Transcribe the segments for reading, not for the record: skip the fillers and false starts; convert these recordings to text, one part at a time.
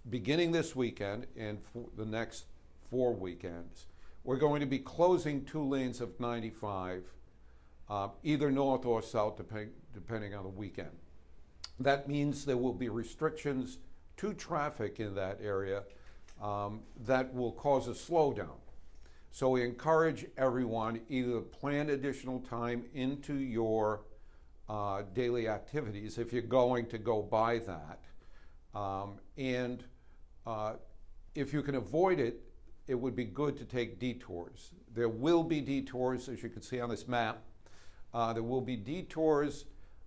beginning this weekend and for the next 4 weekends, we're going to be closing 2 lanes of 95, either north or south, depending on the weekend. That means there will be restrictions to traffic in that area that will cause a slowdown. So we encourage everyone either to plan additional time into your daily activities if you're going to go by that. And if you can avoid it, it would be good to take detours. There will be detours, as you can see on this map. There will be detours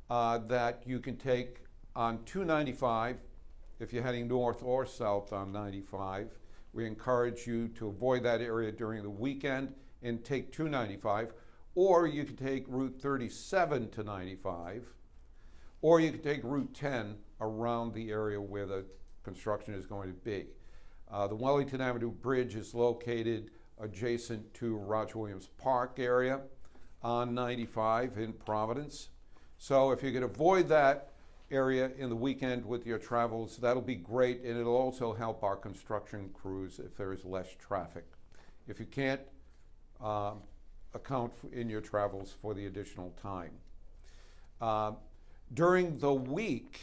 that you can take on 295 if you're heading north or south on 95. We encourage you to avoid that area during the weekend and take 295, or you can take Route 37 to 95, or you can take Route 10 around the area where the construction is going to be. The Wellington Avenue Bridge is located adjacent to Roger Williams Park area on 95 in Providence. So if you can avoid that area in the weekend with your travels, that'll be great, and it'll also help our construction crews if there is less traffic. If you can't account in your travels for the additional time. During the week,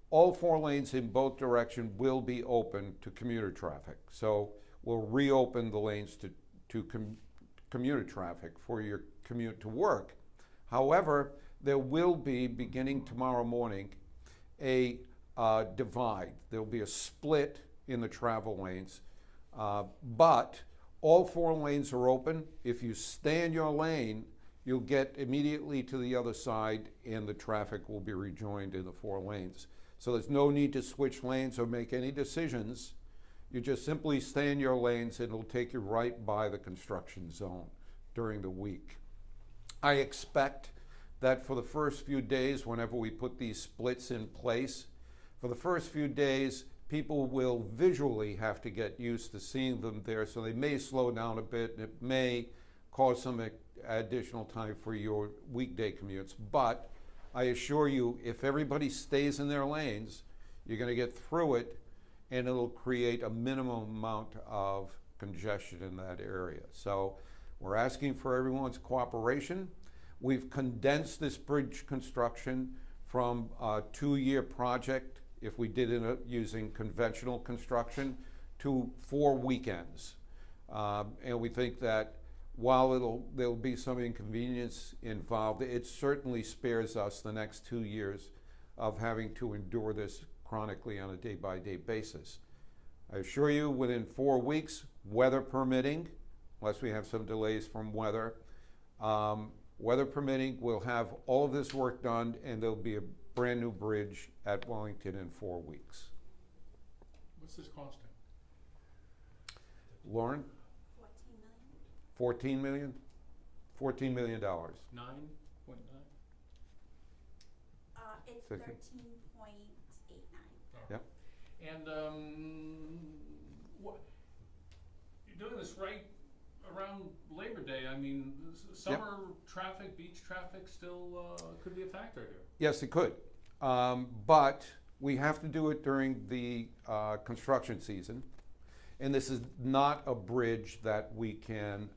all 4 lanes in both directions will be open to commuter traffic. So we'll reopen the lanes to commuter traffic for your commute to work. However, there will be, beginning tomorrow morning, a divide. There will be a split in the travel lanes, but all 4 lanes are open. If you stay in your lane, you'll get immediately to the other side and the traffic will be rejoined in the 4 lanes. So there's no need to switch lanes or make any decisions. You just simply stay in your lanes and it'll take you right by the construction zone during the week. I expect that for the first few days, whenever we put these splits in place, for the first few days, people will visually have to get used to seeing them there, so they may slow down a bit, and it may cause some additional time for your weekday commutes. But I assure you, if everybody stays in their lanes, you're going to get through it, and it'll create a minimum amount of congestion in that area. So we're asking for everyone's cooperation. We've condensed this bridge construction from a 2-year project, if we did it using conventional construction, to 4 weekends. And we think that while there'll be some inconvenience involved, it certainly spares us the next 2 years of having to endure this chronically on a day-by-day basis. I assure you, within 4 weeks, weather permitting, unless we have some delays from weather, weather permitting, we'll have all of this work done, and there'll be a brand new bridge at Wellington in 4 weeks. What's this costing? Lauren? 14 million? $14 million. 9.9? It's 13.89. Yep. And you're doing this right around Labor Day. I mean, summer traffic, beach traffic still could be a factor here. Yes, it could. But we have to do it during the construction season. And this is not a bridge that we can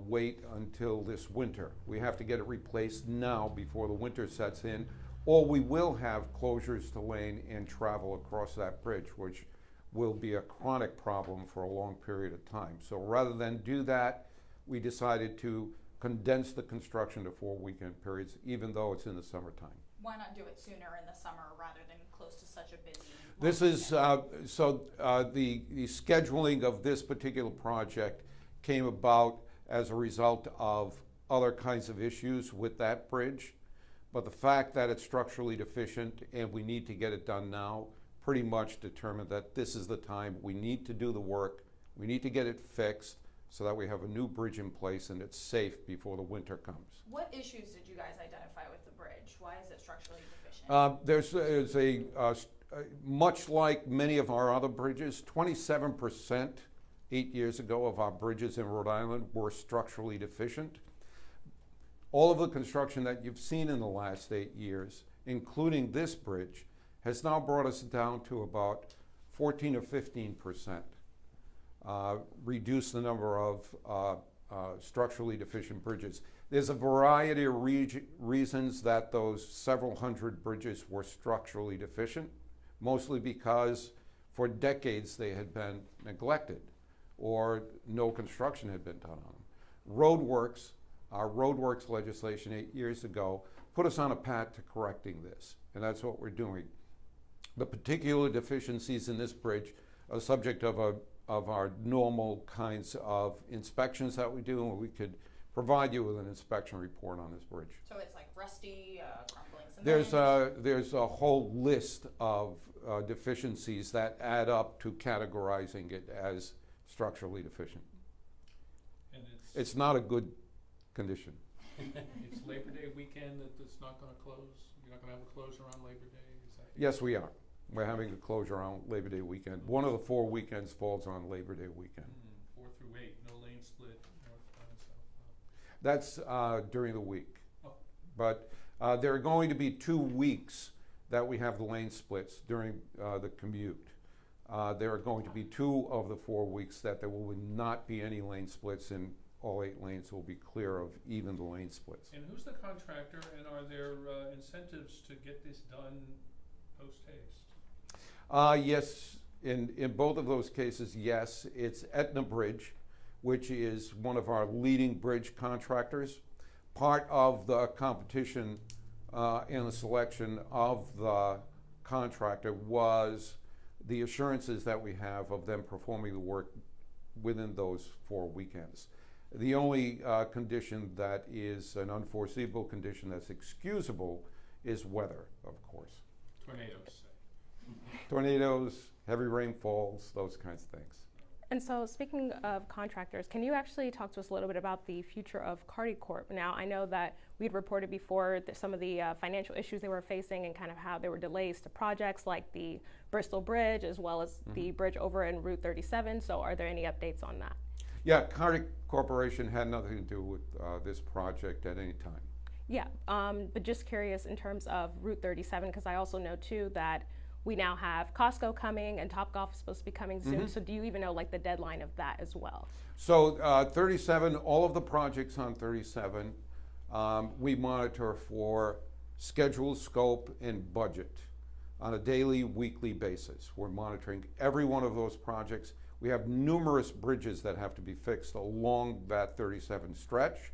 wait until this winter. We have to get it replaced now before the winter sets in, or we will have closures to lane and travel across that bridge, which will be a chronic problem for a long period of time. So rather than do that, we decided to condense the construction to 4 weekend periods, even though it's in the summertime. Why not do it sooner in the summer rather than close to such a busy? This is, the scheduling of this particular project came about as a result of other kinds of issues with that bridge. But the fact that it's structurally deficient and we need to get it done now pretty much determined that this is the time we need to do the work. We need to get it fixed so that we have a new bridge in place and it's safe before the winter comes. What issues did you guys identify with the bridge? Why is it structurally deficient? There's a much like many of our other bridges, 27% 8 years ago of our bridges in Rhode Island were structurally deficient. All of the construction that you've seen in the last 8 years, including this bridge, has now brought us down to about 14 or 15%. Reduce the number of structurally deficient bridges. There's a variety of reasons that those several hundred bridges were structurally deficient, mostly because for decades they had been neglected or no construction had been done on them. Roadworks, our roadworks legislation 8 years ago, put us on a path to correcting this, and that's what we're doing. The particular deficiencies in this bridge are subject of our normal kinds of inspections that we do, and we could provide you with an inspection report on this bridge. So it's like rusty, crumbling cement? There's a whole list of deficiencies that add up to categorizing it as structurally deficient. And It's not a good condition. it's Labor Day weekend that it's not gonna close? You're not gonna have a closure on Labor Day? Is that? Yes, we are. We're having a closure on Labor Day weekend. One of the 4 weekends falls on Labor Day weekend. 4 through 8, no lane split, northbound, southbound. That's during the week. Oh. But there are going to be 2 weeks that we have the lane splits during the commute. There are going to be 2 of the 4 weeks that there will not be any lane splits, and all 8 lanes will be clear of even the lane splits. And who's the contractor, and are there incentives to get this done post-haste? Yes, in both of those cases, yes. It's Aetna Bridge, which is one of our leading bridge contractors. Part of the competition and the selection of the contractor was the assurances that we have of them performing the work within those 4 weekends. The only condition that is an unforeseeable condition that's excusable is weather, of course. Tornadoes, say. Tornadoes, heavy rainfalls, those kinds of things. And so speaking of contractors, can you actually talk to us a little bit about the future of Carty Corp? Now, I know that we'd reported before that some of the financial issues they were facing and kind of how there were delays to projects like the Bristol Bridge as well as the bridge over in Route 37. So are there any updates on that? Yeah, Carty Corporation had nothing to do with this project at any time. Yeah, but just curious in terms of Route 37, because I also know too that we now have Costco coming and Topgolf is supposed to be coming soon. So do you even know like the deadline of that as well? So 37, all of the projects on 37, we monitor for schedule, scope, and budget on a daily, weekly basis. We're monitoring every one of those projects. We have numerous bridges that have to be fixed along that 37 stretch.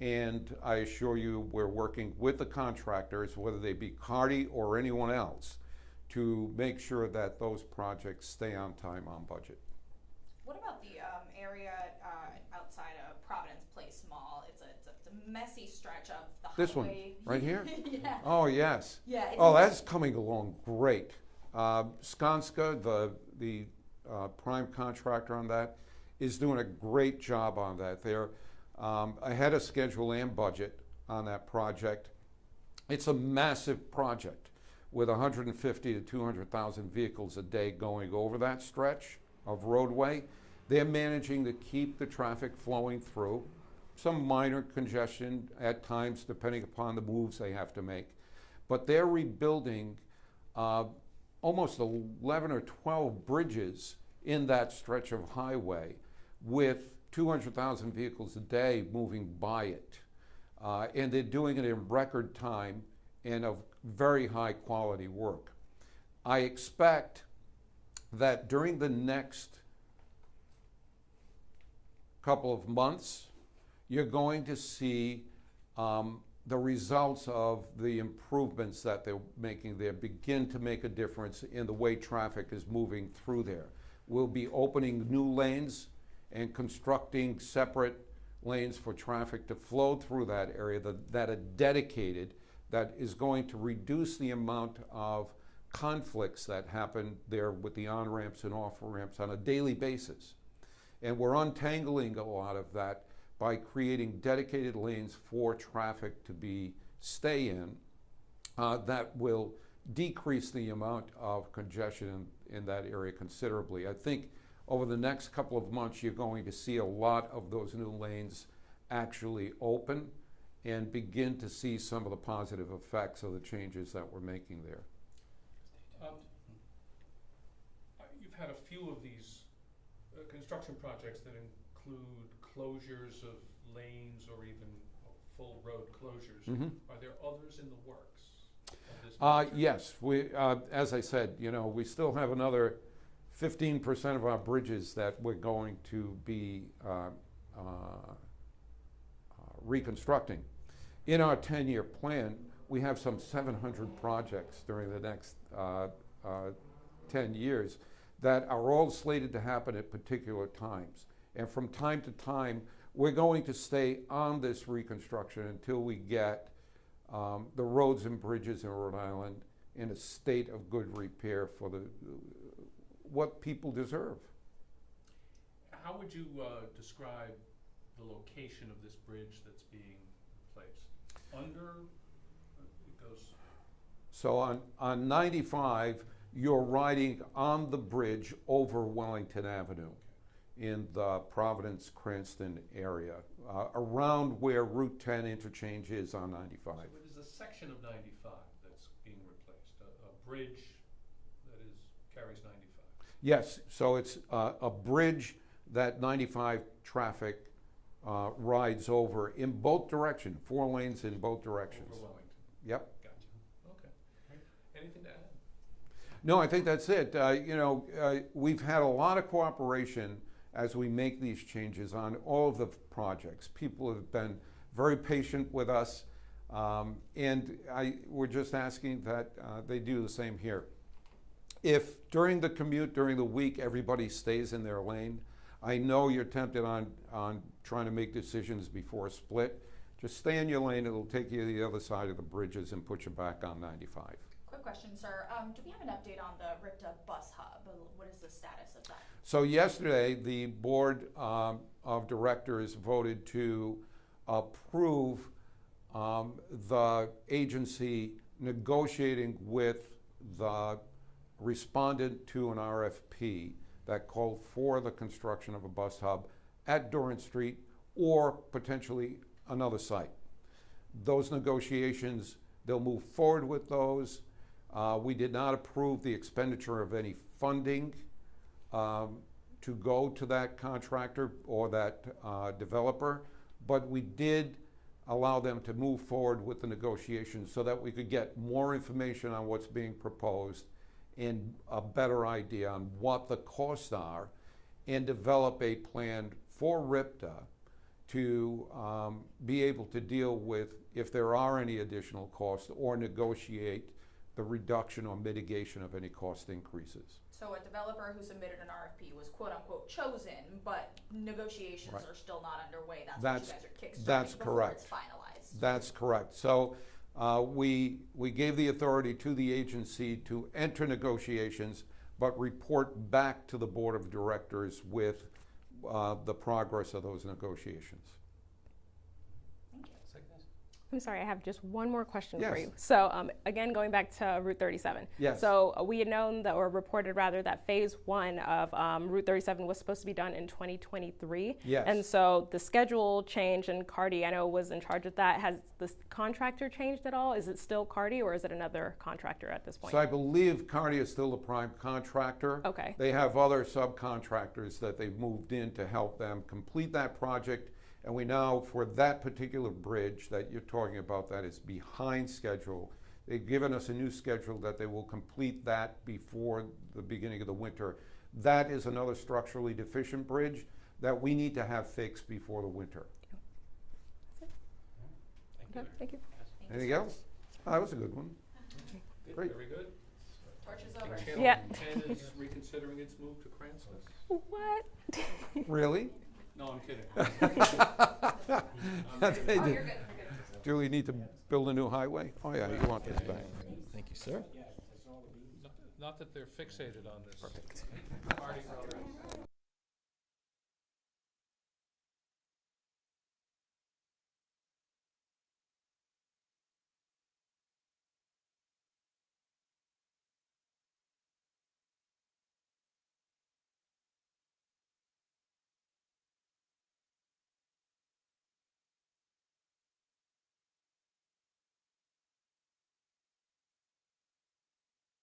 And I assure you, we're working with the contractors, whether they be Carty or anyone else, to make sure that those projects stay on time, on budget. What about the area outside of Providence Place Mall? It's a messy stretch of the This one, highway. right here? Yeah. Oh, yes. Yeah. It's Oh, that's coming along great. Skanska, the prime contractor on that, is doing a great job on that. They're ahead of schedule and budget on that project. It's a massive project with 150 to 200,000 vehicles a day going over that stretch of roadway. They're managing to keep the traffic flowing through. Some minor congestion at times, depending upon the moves they have to make. But they're rebuilding almost 11 or 12 bridges in that stretch of highway with 200,000 vehicles a day moving by it. And they're doing it in record time and of very high quality work. I expect that during the next couple of months, you're going to see the results of the improvements that they're making there begin to make a difference in the way traffic is moving through there. We'll be opening new lanes and constructing separate lanes for traffic to flow through that area that are dedicated, that is going to reduce the amount of conflicts that happen there with the on-ramps and off-ramps on a daily basis. And we're untangling a lot of that by creating dedicated lanes for traffic to stay in that will decrease the amount of congestion in that area considerably. I think over the next couple of months, you're going to see a lot of those new lanes actually open and begin to see some of the positive effects of the changes that we're making there. we've had a few of these construction projects that include closures of lanes or even full road closures. Mhm. Are there others in the works of this nature? Yes, as I said, we still have another 15% of our bridges that we're going to be reconstructing. In our 10-year plan, we have some 700 projects during the next 10 years that are all slated to happen at particular times. And from time to time, we're going to stay on this reconstruction until we get the roads and bridges in Rhode Island in a state of good repair for what people deserve. How would you describe the location of this bridge that's being replaced? It goes. So on 95, you're riding on the bridge over Wellington Avenue in the Providence-Cranston area, around where Route 10 interchange is on 95. So it is a section of 95 that's being replaced, a bridge that carries 95. Yes, so it's a bridge that 95 traffic rides over in both directions, 4 lanes in both directions. Over Wellington. Yep. Gotcha. Okay. Anything to add? No, I think that's it. We've had a lot of cooperation as we make these changes on all of the projects. People have been very patient with us, and we're just asking that they do the same here. If during the commute, during the week, everybody stays in their lane, I know you're tempted on trying to make decisions before a split. Just stay in your lane, it'll take you to the other side of the bridges and put you back on 95. Quick question, sir. Do we have an update on the RIDOT bus hub? What is the status of that? So yesterday, the board of directors voted to approve the agency negotiating with the respondent to an RFP that called for the construction of a bus hub at Durant Street or potentially another site. Those negotiations, they'll move forward with those. We did not approve the expenditure of any funding to go to that contractor or that developer, but we did allow them to move forward with the negotiations so that we could get more information on what's being proposed and a better idea on what the costs are and develop a plan for RIPTA to be able to deal with if there are any additional costs or negotiate the reduction or mitigation of any cost increases. So a developer who submitted an RFP was quote unquote chosen, but negotiations Right. are still not underway. That's That's- what you guys are kickstarting that's before correct. it's finalized. That's correct. So we gave the authority to the agency to enter negotiations, but report back to the board of directors with the progress of those negotiations. Thank you. I'm sorry, I have just one more question for Yes. you. So again, going back to Route 37. Yes. So we had known that, or reported rather, that phase 1 of Route 37 was supposed to be done in 2023. Yes. And so the schedule changed, and Cardi, I know, was in charge of that. Has the contractor changed at all? Is it still Cardi, or is it another contractor at this point? So I believe Cardi is still the prime contractor. Okay. They have other subcontractors that they've moved in to help them complete that project. And we now, for that particular bridge that you're talking about, that is behind schedule, they've given us a new schedule that they will complete that before the beginning of the winter. That is another structurally deficient bridge that we need to have fixed before the winter. Okay, thank you. Anything else? Oh, that was a good one. Great. Very good. Torch is over. Channel Yeah. 10 is reconsidering its move to Cranston. What? Really? No, I'm kidding. They Oh, did. you're good. You're good. Do we need to build a new highway? Oh yeah, you want this back. Thank you, sir. Not that they're fixated on this. Party